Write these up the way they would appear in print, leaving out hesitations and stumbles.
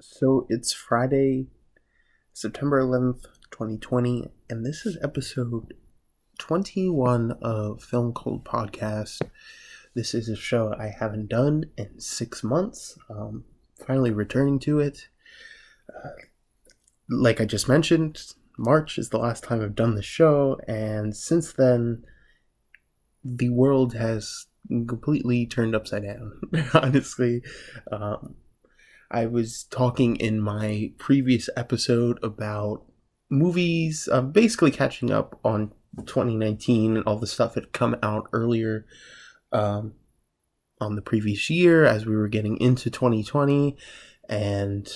So it's Friday, September 11th, 2020, and this is episode 21 of Film Cold Podcast. This is a show I haven't done in 6 months. Finally returning to it. Like I just mentioned, March is the last time I've done the show, and since then, the world has completely turned upside down. Honestly, um, I was talking in my previous episode about movies, basically catching up on 2019 and all the stuff that had come out earlier um, on the previous year as we were getting into 2020. And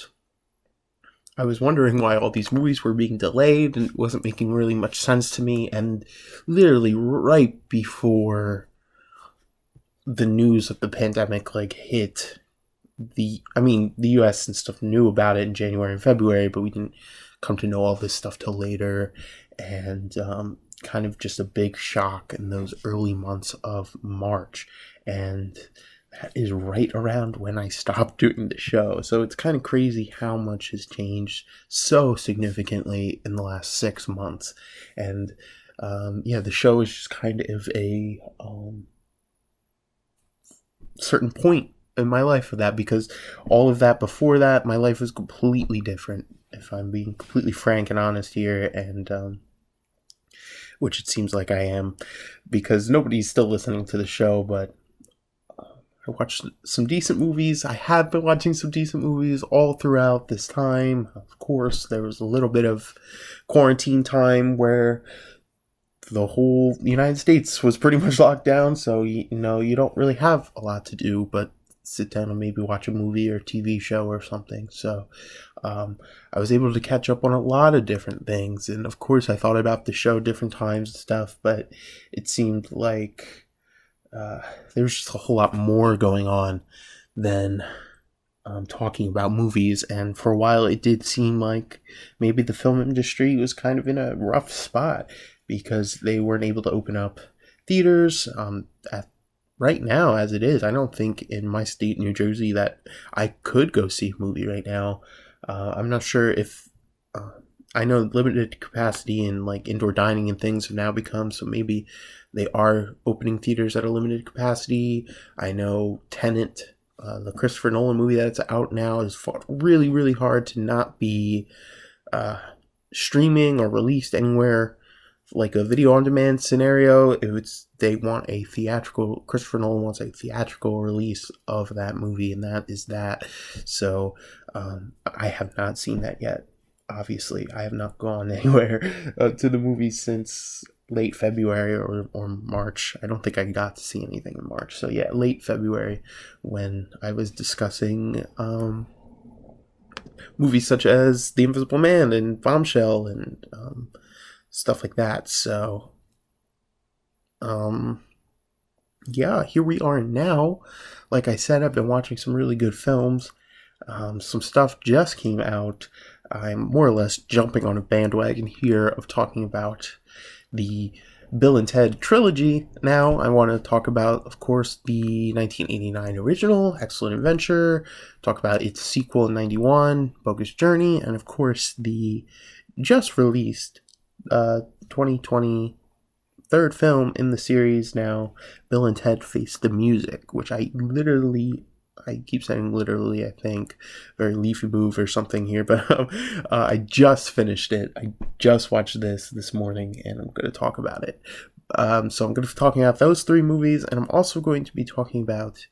I was wondering why all these movies were being delayed and it wasn't making really much sense to me. And literally right before the news of the pandemic hit the US and stuff knew about it in January and February, but we didn't come to know all this stuff till later, and kind of just a big shock in those early months of March, and that is right around when I stopped doing the show. So it's kind of crazy how much has changed so significantly in the last 6 months, and the show is just kind of a certain point in my life for that, because all of that before that, my life was completely different, if I'm being completely frank and honest here, and which it seems like I am, because nobody's still listening to the show. But I watched some decent movies. I have been watching some decent movies all throughout this time. Of course, there was a little bit of quarantine time where the whole United States was pretty much locked down, so you don't really have a lot to do but sit down and maybe watch a movie or TV show or something. So I was able to catch up on a lot of different things, and of course I thought about the show different times and stuff, but it seemed like there was just a whole lot more going on than talking about movies. And for a while it did seem like maybe the film industry was kind of in a rough spot because they weren't able to open up theaters. Right now, as it is, I don't think in my state, New Jersey, that I could go see a movie right now. I'm not sure if I know limited capacity and indoor dining and things have now become, so maybe they are opening theaters at a limited capacity. I know Tenet, the Christopher Nolan movie that's out now, has fought really, really hard to not be streaming or released anywhere like a video on demand scenario. They want a theatrical, Christopher Nolan wants a theatrical release of that movie, and that is that. So I have not seen that yet. Obviously, I have not gone anywhere to the movie since late February or March. I don't think I got to see anything in March. So yeah, late February, when I was discussing movies such as The Invisible Man and Bombshell and stuff like that. So here we are now. Like I said, I've been watching some really good films. Some stuff just came out. I'm more or less jumping on a bandwagon here of talking about the Bill and Ted Trilogy. Now I want to talk about, of course, the 1989 original, Excellent Adventure, talk about its sequel in 91, Bogus Journey, and of course the just released 2020 third film in the series now, Bill and Ted Face the Music, which I keep saying literally, I think, very leafy move or something here, but I just finished it. I just watched this morning, and I'm going to talk about it. So I'm going to be talking about those three movies, and I'm also going to be talking about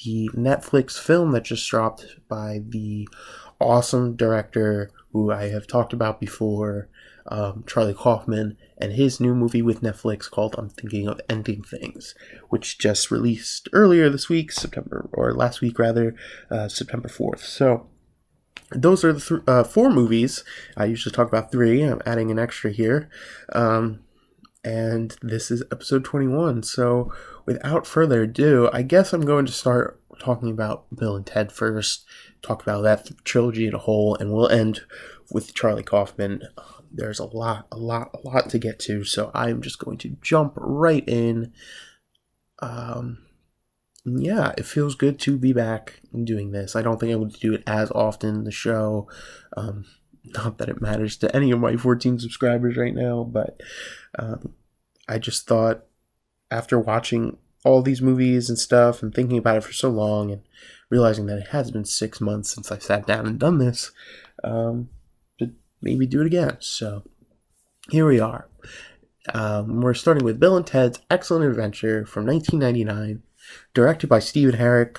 the Netflix film that just dropped by the awesome director who I have talked about before, Charlie Kaufman, and his new movie with Netflix called I'm Thinking of Ending Things, which just released earlier this week, September 4th. So those are the four movies. I usually talk about three. I'm adding an extra here. And this is episode 21. So without further ado, I guess I'm going to start talking about Bill and Ted first, talk about that trilogy in a whole, and we'll end with Charlie Kaufman. There's a lot to get to, so I'm just going to jump right in. yeah, it feels good to be back doing this. I don't think I would do it as often in the show. Not that it matters to any of my 14 subscribers right now, but I just thought after watching all these movies and stuff and thinking about it for so long and realizing that it has been 6 months since I sat down and done this, to maybe do it again. So here we are. We're starting with Bill and Ted's Excellent Adventure from 1999, directed by Stephen Harrick,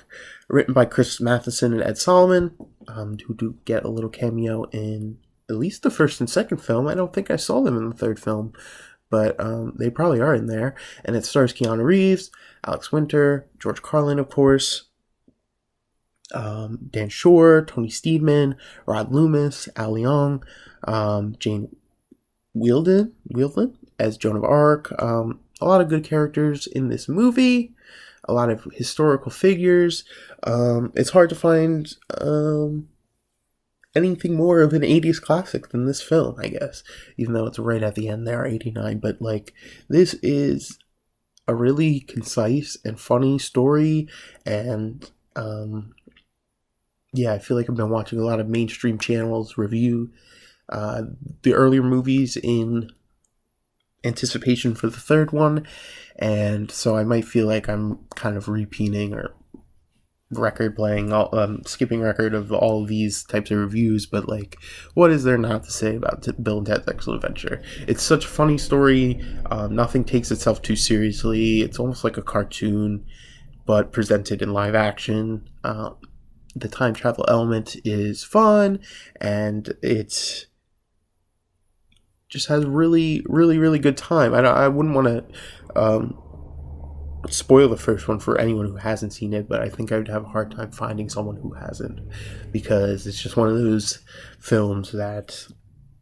written by Chris Matheson and Ed Solomon, who do get a little cameo in at least the first and second film. I don't think I saw them in the third film, but they probably are in there. And it stars Keanu Reeves, Alex Winter, George Carlin, of course, Dan Shore, Tony Steedman, Rod Loomis, Al Leong, Jane Wielden as Joan of Arc. A lot of good characters in this movie. A lot of historical figures. It's hard to find anything more of an 80s classic than this film, I guess. Even though it's right at the end there, 89. But, like, this is a really concise and funny story. And, yeah, I feel like I've been watching a lot of mainstream channels review the earlier movies in anticipation for the third one, and so I might feel like I'm kind of repeating or record playing, skipping record of all of these types of reviews, but like, what is there not to say about Bill and Ted's Excellent Adventure? It's such a funny story. Nothing takes itself too seriously. It's almost like a cartoon, but presented in live action. The time travel element is fun, and it's just has really, really, really good time. I wouldn't want to spoil the first one for anyone who hasn't seen it, but I think I would have a hard time finding someone who hasn't, because it's just one of those films that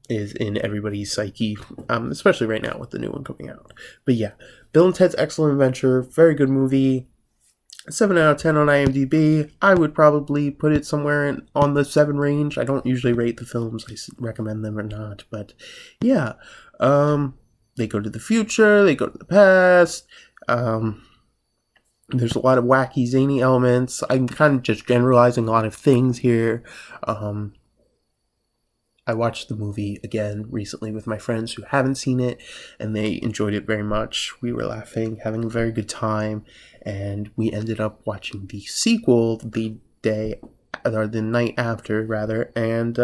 is in everybody's psyche, especially right now with the new one coming out. But yeah, Bill and Ted's Excellent Adventure, very good movie. 7 out of 10 on IMDb. I would probably put it somewhere on the 7 range. I don't usually rate the films. I recommend them or not. But yeah, they go to the future. They go to the past. There's a lot of wacky, zany elements. I'm kind of just generalizing a lot of things here. I watched the movie again recently with my friends who haven't seen it, and they enjoyed it very much. We were laughing, having a very good time, and we ended up watching the sequel the night after, rather, and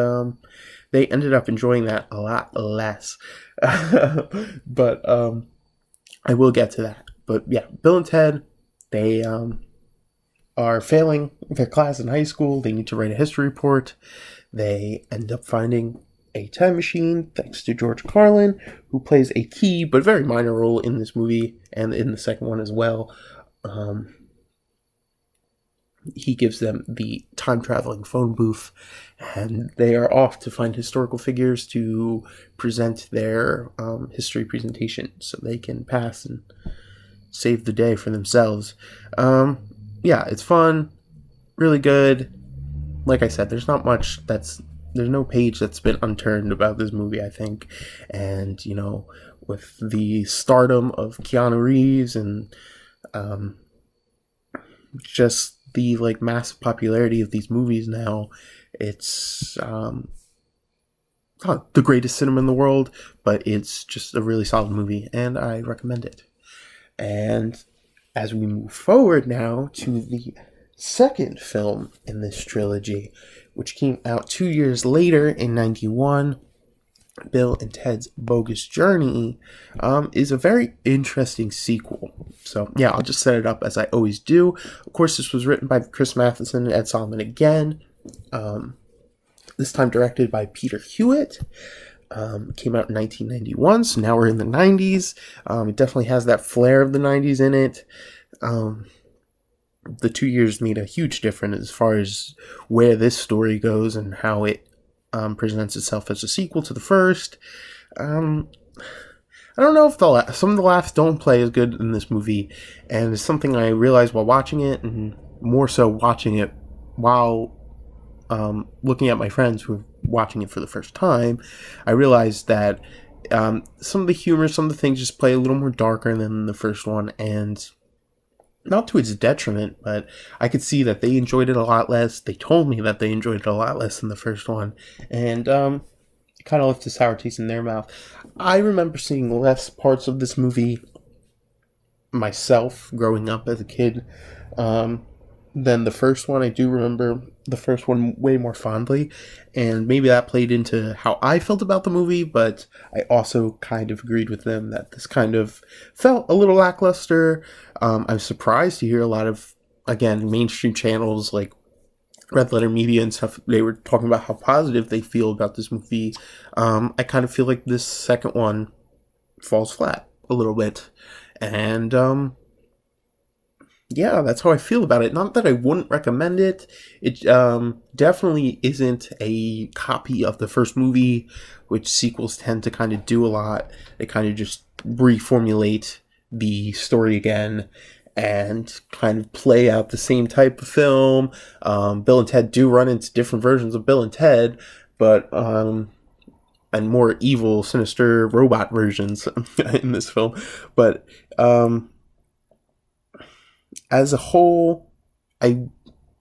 they ended up enjoying that a lot less. But I will get to that. But yeah, Bill and Ted, they are failing their class in high school. They need to write a history report. They end up finding a time machine, thanks to George Carlin, who plays a key but very minor role in this movie and in the second one as well. He gives them the time-traveling phone booth, and they are off to find historical figures to present their history presentation so they can pass and save the day for themselves. Yeah, it's fun, really good. Like I said, there's not much there's no page that's been unturned about this movie, I think. And, you know, with the stardom of Keanu Reeves and just the, like, massive popularity of these movies now, it's not the greatest cinema in the world, but it's just a really solid movie, and I recommend it. And as we move forward now to the second film in this trilogy, which came out 2 years later in 91, Bill and Ted's Bogus Journey, is a very interesting sequel. So yeah, I'll just set it up as I always do. Of course, this was written by Chris Matheson and Ed Solomon again, this time directed by Peter Hewitt. Came out in 1991, so now we're in the 90s. It definitely has that flair of the 90s in it. The 2 years made a huge difference as far as where this story goes and how it presents itself as a sequel to the first. I don't know if some of the laughs don't play as good in this movie, and it's something I realized while watching it, and more so watching it while looking at my friends who are watching it for the first time. I realized that some of the humor, some of the things just play a little more darker than the first one, and not to its detriment, but I could see that they enjoyed it a lot less. They told me that they enjoyed it a lot less than the first one, and it kind of left a sour taste in their mouth. I remember seeing less parts of this movie myself growing up as a kid um, than the first one. I do remember the first one way more fondly, and maybe that played into how I felt about the movie, but I also kind of agreed with them that this kind of felt a little lackluster. I'm surprised to hear a lot of, again, mainstream channels like Red Letter Media and stuff, they were talking about how positive they feel about this movie. I kind of feel like this second one falls flat a little bit. And yeah, that's how I feel about it. Not that I wouldn't recommend it. It definitely isn't a copy of the first movie, which sequels tend to kind of do a lot. They kind of just reformulate the story again and kind of play out the same type of film. Bill and Ted do run into different versions of Bill and Ted, but and more evil, sinister robot versions in this film. But as a whole, I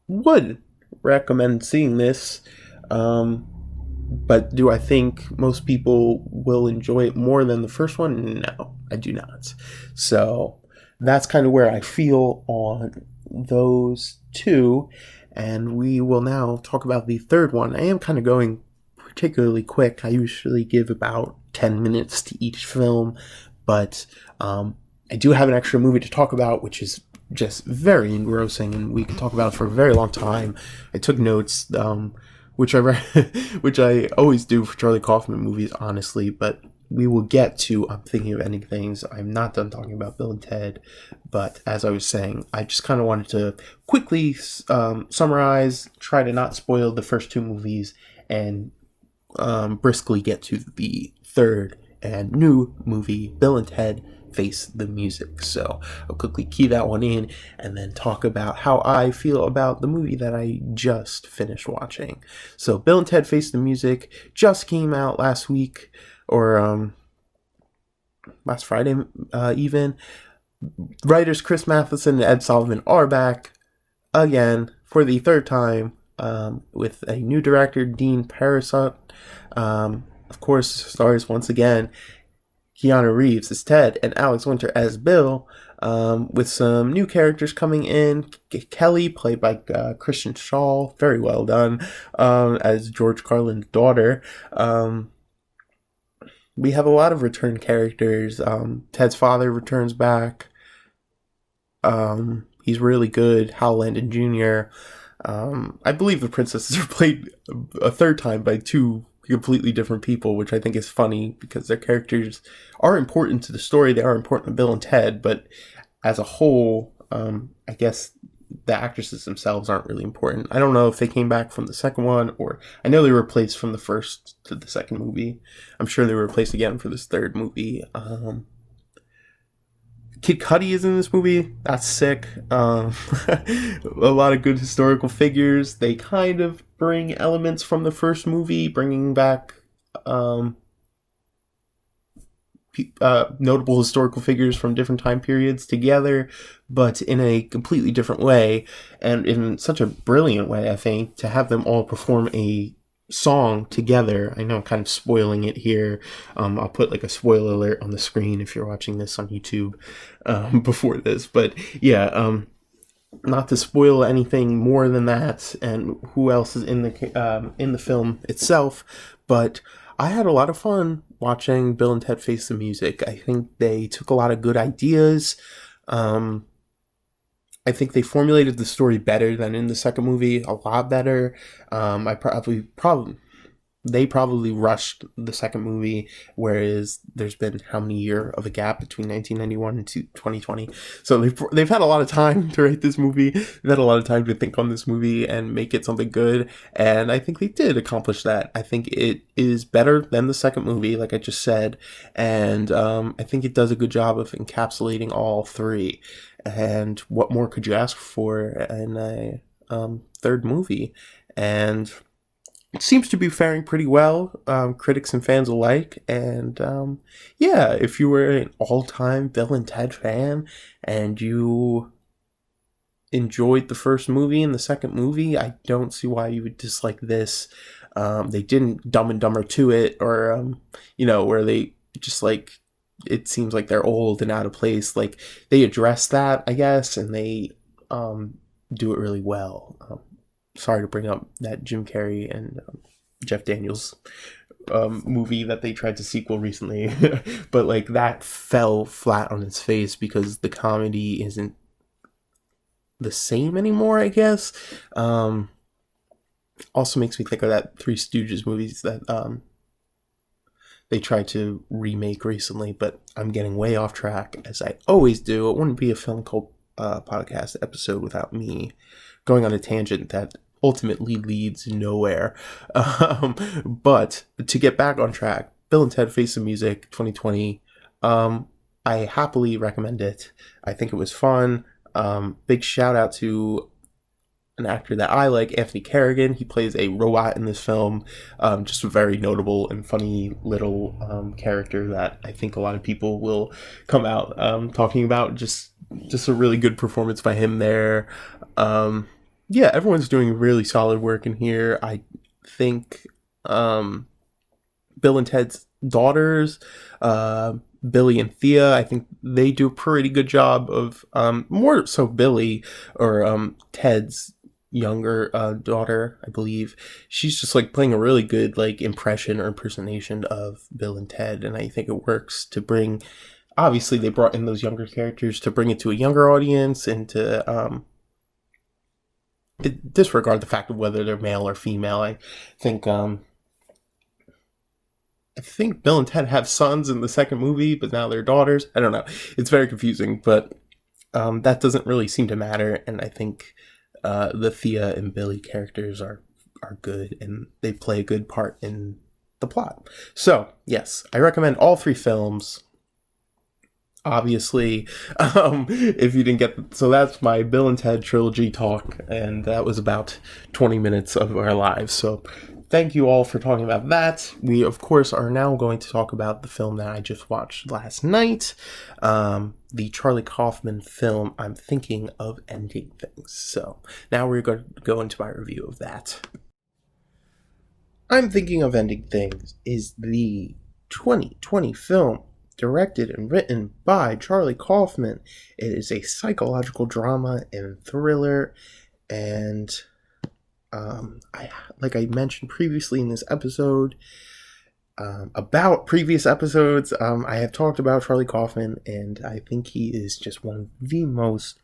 would recommend seeing this. But do I think most people will enjoy it more than the first one? No, I do not. So that's kind of where I feel on those two. And we will now talk about the third one. I am kind of going particularly quick. I usually give about 10 minutes to each film, but I do have an extra movie to talk about, which is just very engrossing, and we can talk about it for a very long time. I took notes, which which I always do for Charlie Kaufman movies, honestly, but we will get to I'm Thinking of Ending Things. I'm not done talking about Bill and Ted, but as I was saying, I just kind of wanted to quickly summarize, try to not spoil the first two movies, and briskly get to the third and new movie, Bill and Ted Face the Music. So I'll quickly key that one in and then talk about how I feel about the movie that I just finished watching. So Bill and Ted Face the Music just came out last week, or last Friday even. Writers Chris Matheson and Ed Solomon are back again for the third time with a new director, Dean Parasot. Of course, stars once again Keanu Reeves as Ted and Alex Winter as Bill, with some new characters coming in. Kelly, played by Kristen Shaw, very well done, as George Carlin's daughter. We have a lot of return characters. Ted's father returns back. He's really good. Hal Landon Jr. I believe the princesses are played a third time by two completely different people, which I think is funny because their characters are important to the story. They are important to Bill and Ted, but as a whole, I guess the actresses themselves aren't really important. I don't know if they came back from the second one, or I know they were replaced from the first to the second movie. I'm sure they were replaced again for this third movie. Kid Cudi is in this movie. That's sick. A lot of good historical figures. They kind of bring elements from the first movie, bringing back notable historical figures from different time periods together, but in a completely different way, and in such a brilliant way, I think, to have them all perform a song together. I know I'm kind of spoiling it here. I'll put like a spoiler alert on the screen if you're watching this on YouTube before this, but yeah, not to spoil anything more than that, and who else is in the film itself, but I had a lot of fun watching Bill and Ted Face the Music. I think they took a lot of good ideas. I think they formulated the story better than in the second movie, a lot better. They probably rushed the second movie, whereas there's been how many years of a gap between 1991 and 2020. So they've had a lot of time to write this movie. They've had a lot of time to think on this movie and make it something good. And I think they did accomplish that. I think it is better than the second movie, like I just said. And I think it does a good job of encapsulating all three. And what more could you ask for in a third movie? And it seems to be faring pretty well, critics and fans alike. And yeah, if you were an all-time Bill and Ted fan and you enjoyed the first movie and the second movie, I don't see why you would dislike this. They didn't Dumb and Dumber to it, or where they just like, it seems like they're old and out of place. Like, they address that, I guess, and they do it really well. Sorry to bring up that Jim Carrey and Jeff Daniels movie that they tried to sequel recently, but like, that fell flat on its face because the comedy isn't the same anymore, I guess. Also makes me think of that Three Stooges movies that they tried to remake recently, but I'm getting way off track, as I always do. It wouldn't be a Film Cult podcast episode without me going on a tangent that ultimately leads nowhere. But to get back on track, Bill and Ted Face the Music 2020, I happily recommend it. I think it was fun. Big shout out to an actor that I like, Anthony Carrigan. He plays a robot in this film. Just a very notable and funny little character that I think a lot of people will come out talking about. Just a really good performance by him there. Yeah, everyone's doing really solid work in here. I think Bill and Ted's daughters, Billy and Thea, I think they do a pretty good job of, more so Billy, or Ted's younger daughter, I believe. She's just like playing a really good like impression or impersonation of Bill and Ted, and I think it works to bring, obviously they brought in those younger characters to bring it to a younger audience and to disregard the fact of whether they're male or female. I think Bill and Ted have sons in the second movie, but now they're daughters. I don't know. It's very confusing, but that doesn't really seem to matter. And I think the Thea and Billy characters are good, and they play a good part in the plot. So, yes, I recommend all three films. Obviously, if you didn't get, so that's my Bill and Ted trilogy talk, and that was about 20 minutes of our lives. So thank you all for talking about that. We, of course, are now going to talk about the film that I just watched last night, the Charlie Kaufman film, I'm Thinking of Ending Things. So now we're going to go into my review of that. I'm Thinking of Ending Things is the 2020 film directed and written by Charlie Kaufman. It is a psychological drama and thriller, and like I mentioned previously in this episode, about previous episodes, I have talked about Charlie Kaufman, and I think he is just one of the most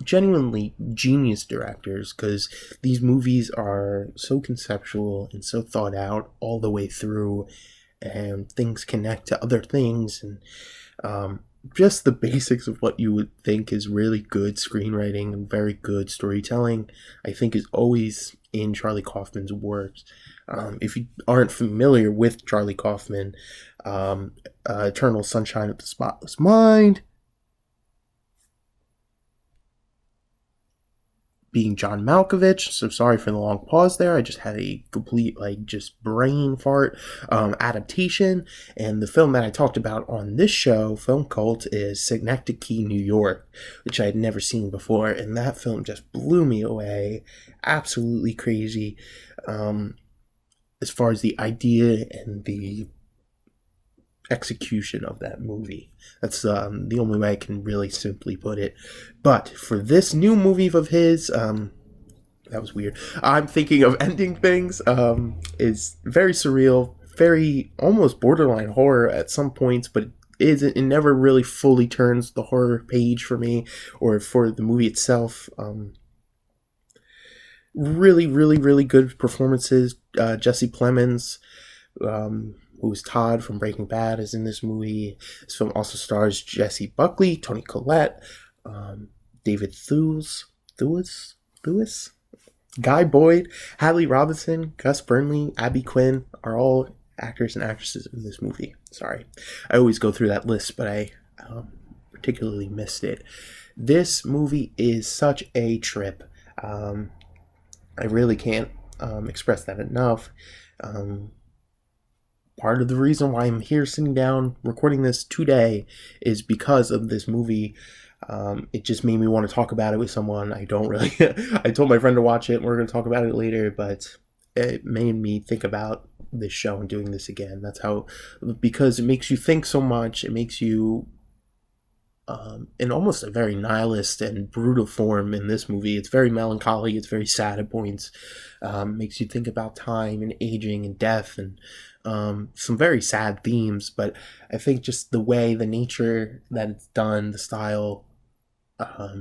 genuinely genius directors, because these movies are so conceptual and so thought out all the way through, and things connect to other things, and just the basics of what you would think is really good screenwriting and very good storytelling, I think is always in Charlie Kaufman's works. If you aren't familiar with Charlie Kaufman, Eternal Sunshine of the Spotless Mind, being John Malkovich, so sorry for the long pause there, I just had a complete, just brain fart, adaptation, and the film that I talked about on this show, Film Cult, is Synecdoche, New York, which I had never seen before, and that film just blew me away, absolutely crazy, as far as the idea and the execution of that movie. That's the only way I can really simply put it. But for this new movie of his, that was weird, I'm Thinking of Ending Things, is very surreal, very almost borderline horror at some points, but it never really fully turns the horror page for me or for the movie itself. Really, really, really good performances. Jesse Plemons, who is Todd from Breaking Bad, is in this movie. This film also stars Jesse Buckley, Toni Collette, David Thewlis, Guy Boyd, Hadley Robinson, Gus Burnley, Abby Quinn are all actors and actresses in this movie. Sorry, I always go through that list, but I particularly missed it. This movie is such a trip. I really can't express that enough. Part of the reason why I'm here sitting down recording this today is because of this movie. It just made me want to talk about it with someone. I don't really. I told my friend to watch it, and we're going to talk about it later, but it made me think about this show and doing this again. That's how, because it makes you think so much. It makes you, in almost a very nihilist and brutal form in this movie. It's very melancholy. It's very sad at points. Makes you think about time and aging and death and some very sad themes. But I think just the way, the nature that it's done, the style,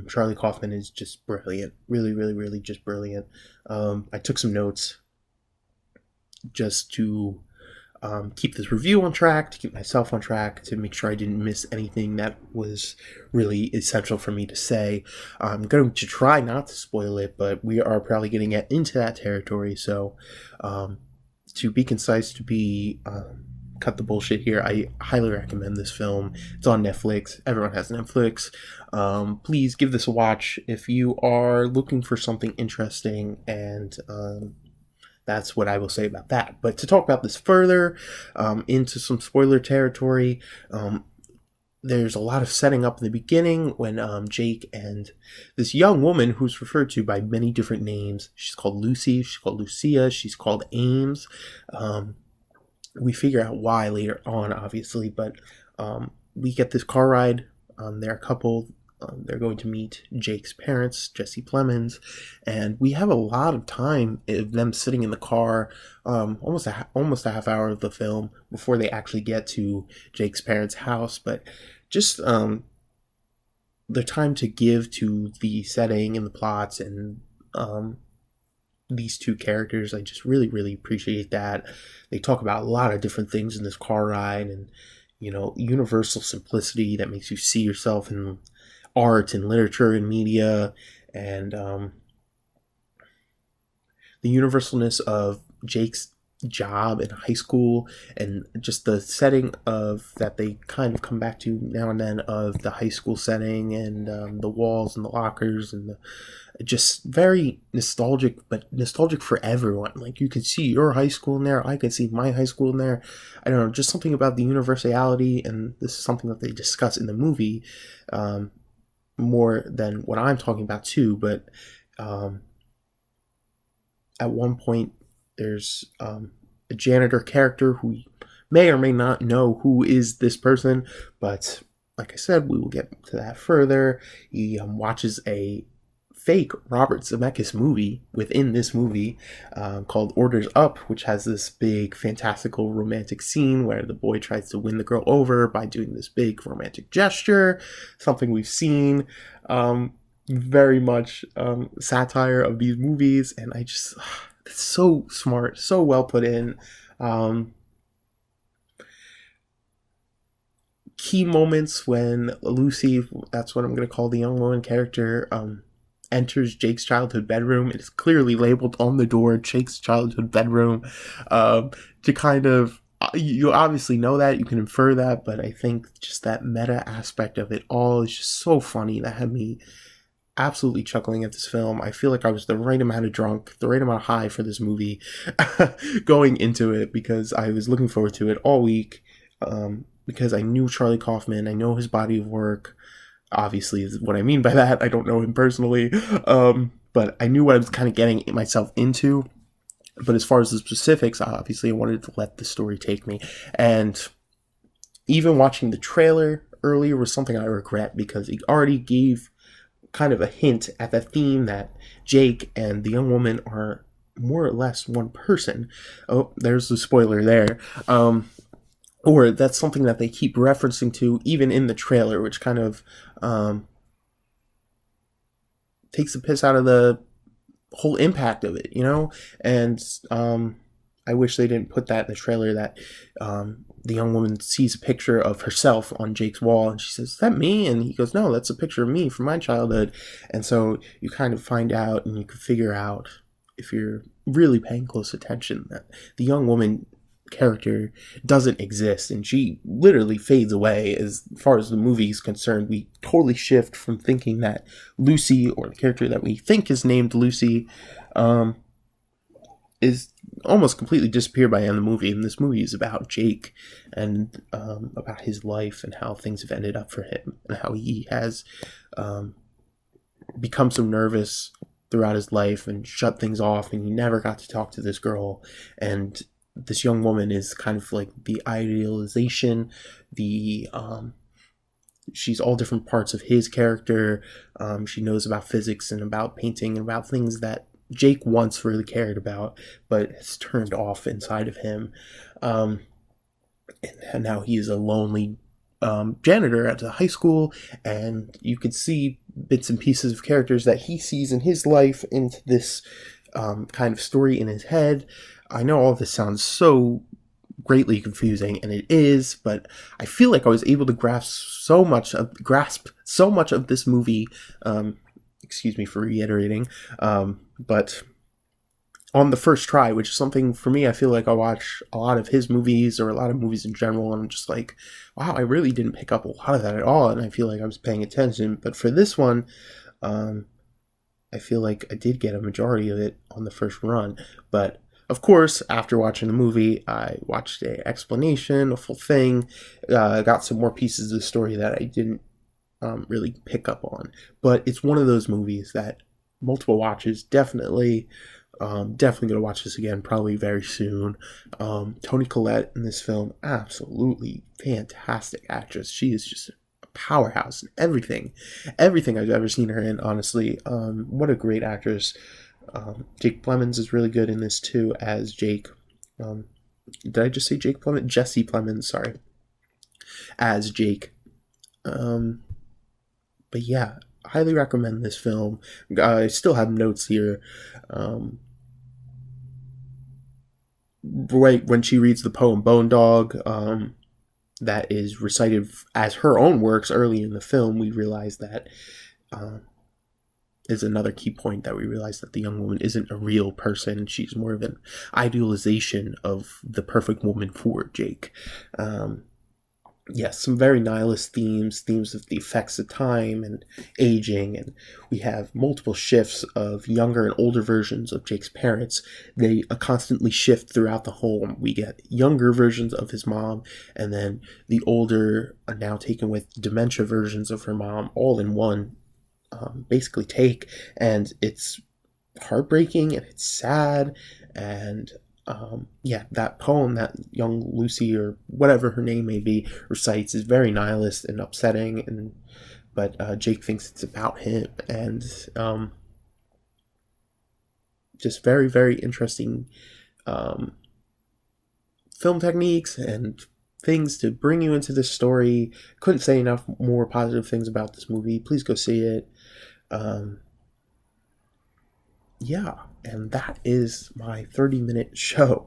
Charlie Kaufman is just brilliant. Really, really, really just brilliant. I took some notes just to keep this review on track, to keep myself on track, to make sure I didn't miss anything that was really essential for me to say. I'm going to try not to spoil it, but we are probably going to get into that territory. So to be concise, to be cut the bullshit here, I highly recommend this film. It's on Netflix. Everyone has Netflix. Please give this a watch if you are looking for something interesting, and that's what I will say about that. But to talk about this further, into some spoiler territory, there's a lot of setting up in the beginning when Jake and this young woman who's referred to by many different names. She's called Lucy, she's called Lucia, she's called Ames. We figure out why later on, obviously, but we get this car ride. They're a couple. They're going to meet Jake's parents, Jesse Plemons, and we have a lot of time of them sitting in the car, almost a half hour of the film before they actually get to Jake's parents' house. But just the time to give to the setting and the plots and these two characters, I just really, really appreciate that. They talk about a lot of different things in this car ride, and universal simplicity that makes you see yourself in art and literature and media, and the universalness of Jake's job in high school, and just the setting of that they kind of come back to now and then of the high school setting, and the walls and the lockers, and just very nostalgic, but nostalgic for everyone. Like, you can see your high school in there, I can see my high school in there. I don't know, just something about the universality, and this is something that they discuss in the movie more than what I'm talking about too. But at one point there's a janitor character who may or may not know who is this person, but like I said, we will get to that further. He watches a fake Robert Zemeckis movie within this movie called Orders Up, which has this big fantastical romantic scene where the boy tries to win the girl over by doing this big romantic gesture, something we've seen very much satire of these movies, and I just, it's so smart, so well put in. Key moments when Lucy, that's what I'm going to call the young woman character, enters Jake's childhood bedroom. It is clearly labeled on the door, Jake's childhood bedroom, to kind of, you obviously know that, you can infer that, but I think just that meta aspect of it all is just so funny. That had me absolutely chuckling at this film. I feel like I was the right amount of drunk, the right amount of high for this movie going into it, because I was looking forward to it all week, because I knew Charlie Kaufman, I know his body of work. Obviously is what I mean by that. I don't know him personally, but I knew what I was kind of getting myself into. But as far as the specifics, obviously I wanted to let the story take me. And even watching the trailer earlier was something I regret, because it already gave kind of a hint at the theme that Jake and the young woman are more or less one person. Oh, there's the spoiler there. Or that's something that they keep referencing to even in the trailer, which kind of takes the piss out of the whole impact of it, And I wish they didn't put that in the trailer, that the young woman sees a picture of herself on Jake's wall, and she says, "Is that me?" And he goes, "No, that's a picture of me from my childhood." And so you kind of find out, and you can figure out, if you're really paying close attention, that the young woman character doesn't exist, and she literally fades away. As far as the movie is concerned, we totally shift from thinking that Lucy, or the character that we think is named Lucy, is almost completely disappear by the end of the movie. And this movie is about Jake and about his life and how things have ended up for him and how he has become so nervous throughout his life and shut things off, and he never got to talk to this girl. And this young woman is kind of like the idealization, she's all different parts of his character. She knows about physics and about painting and about things that Jake once really cared about, but has turned off inside of him. And now he's a lonely janitor at a high school, and you could see bits and pieces of characters that he sees in his life into this kind of story in his head. I know all this sounds so greatly confusing, and it is, but I feel like I was able to grasp so much of this movie. Excuse me for reiterating, but on the first try, which is something for me, I feel like I watch a lot of his movies or a lot of movies in general, and I'm just like, wow, I really didn't pick up a lot of that at all, and I feel like I was paying attention. But for this one, I feel like I did get a majority of it on the first run. But of course, after watching the movie, I watched an explanation, a full thing, got some more pieces of the story that I didn't really pick up on. But it's one of those movies that multiple watches, definitely gonna watch this again probably very soon. Toni Collette in this film, absolutely fantastic actress. She is just a powerhouse in everything I've ever seen her in, honestly. What a great actress. Jake Plemons is really good in this too as Jake. Did I just say Jake Plemons? Jesse Plemons, sorry, as Jake. But yeah, highly recommend this film. I still have notes here. Right when she reads the poem Bone Dog, that is recited as her own works early in the film, we realize that is another key point, that we realize that the young woman isn't a real person. She's more of an idealization of the perfect woman for Jake. Yes, some very nihilist themes of the effects of time and aging, and we have multiple shifts of younger and older versions of Jake's parents. They constantly shift throughout the home. We get younger versions of his mom, and then the older, now taken with dementia versions of her mom, all in one basically take, and it's heartbreaking and it's sad. And that poem that young Lucy, or whatever her name may be, recites is very nihilist and upsetting, but Jake thinks it's about him, and just very, very interesting film techniques and things to bring you into this story. Couldn't say enough more positive things about this movie. Please go see it. And that is my 30-minute show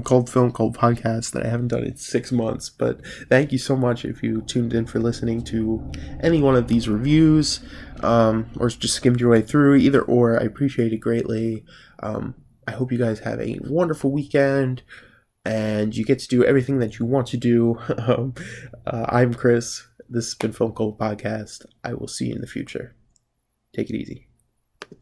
called Film Cult Podcast that I haven't done in 6 months. But thank you so much if you tuned in for listening to any one of these reviews, or just skimmed your way through. Either or, I appreciate it greatly. I hope you guys have a wonderful weekend and you get to do everything that you want to do. I'm Chris. This has been Film Cult Podcast. I will see you in the future. Take it easy.